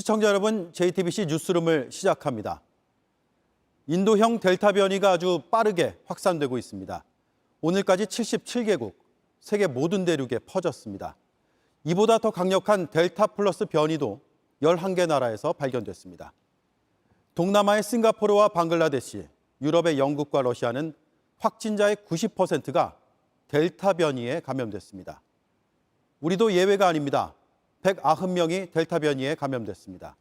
시청자 여러분, JTBC 뉴스룸을 시작합니다. 인도형 델타 변이가 아주 빠르게 확산되고 있습니다. 오늘까지 77개국, 세계 모든 대륙에 퍼졌습니다. 이보다 더 강력한 델타 플러스 변이도 11개 나라에서 발견됐습니다. 동남아의 싱가포르와 방글라데시, 유럽의 영국과 러시아는 확진자의 90%가 델타 변이에 감염됐습니다. 우리도 예외가 아닙니다. 190명이 델타 변이에 감염됐습니다.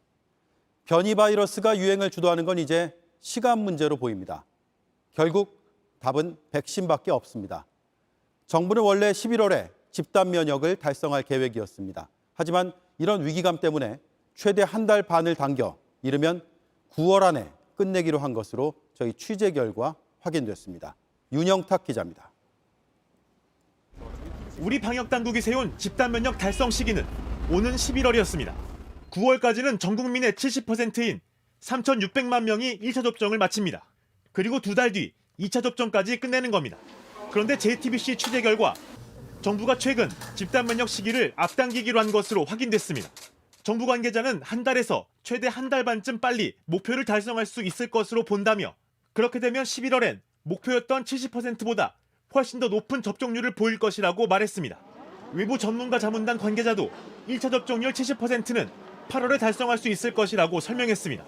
변이 바이러스가 유행을 주도하는 건 이제 시간 문제로 보입니다. 결국 답은 백신밖에 없습니다. 정부는 원래 11월에 집단 면역을 달성할 계획이었습니다. 하지만 이런 위기감 때문에 최대 한 달 반을 당겨 이르면 9월 안에 끝내기로 한 것으로 저희 취재 결과 확인됐습니다. 윤영탁 기자입니다. 우리 방역당국이 세운 집단 면역 달성 시기는 오는 11월이었습니다. 9월까지는 전 국민의 70%인 3,600만 명이 1차 접종을 마칩니다. 그리고 2달 뒤 2차 접종까지 끝내는 겁니다. 그런데 JTBC 취재 결과 정부가 최근 집단 면역 시기를 앞당기기로 한 것으로 확인됐습니다. 정부 관계자는 한 달에서 최대 한 달 반쯤 빨리 목표를 달성할 수 있을 것으로 본다며 그렇게 되면 11월엔 목표였던 70%보다 훨씬 더 높은 접종률을 보일 것이라고 말했습니다. 외부 전문가 자문단 관계자도 1차 접종률 70%는 8월에 달성할 수 있을 것이라고 설명했습니다.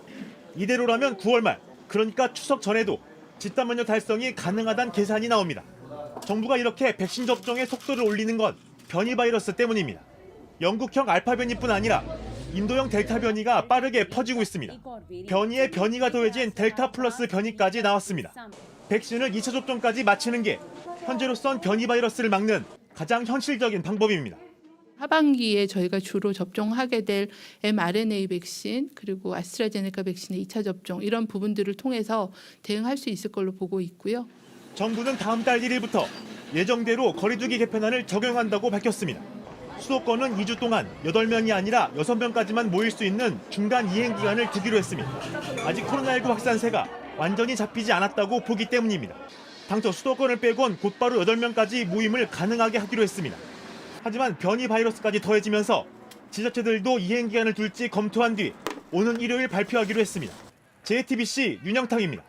이대로라면 9월 말, 그러니까 추석 전에도 집단 면역 달성이 가능하다는 계산이 나옵니다. 정부가 이렇게 백신 접종의 속도를 올리는 건 변이 바이러스 때문입니다. 영국형 알파 변이뿐 아니라 인도형 델타 변이가 빠르게 퍼지고 있습니다. 변이에 변이가 더해진 델타 플러스 변이까지 나왔습니다. 백신을 2차 접종까지 마치는 게 현재로선 변이 바이러스를 막는 가장 현실적인 방법입니다. 하반기에 저희가 주로 접종하게 될 mRNA 백신 그리고 아스트라제네카 백신의 2차 접종 이런 부분들을 통해서 대응할 수 있을 걸로 보고 있고요. 정부는 다음 달 1일부터 예정대로 거리두기 개편안을 적용한다고 밝혔습니다. 수도권은 2주 동안 8명이 아니라 6명까지만 모일 수 있는 중간 이행 기간을 두기로 했습니다. 아직 코로나19 확산세가 완전히 잡히지 않았다고 보기 때문입니다. 당초 수도권을 빼곤 곧바로 8명까지 모임을 가능하게 하기로 했습니다. 하지만 변이 바이러스까지 더해지면서 지자체들도 이행 기간을 둘지 검토한 뒤 오는 일요일 발표하기로 했습니다. JTBC 윤영탁입니다.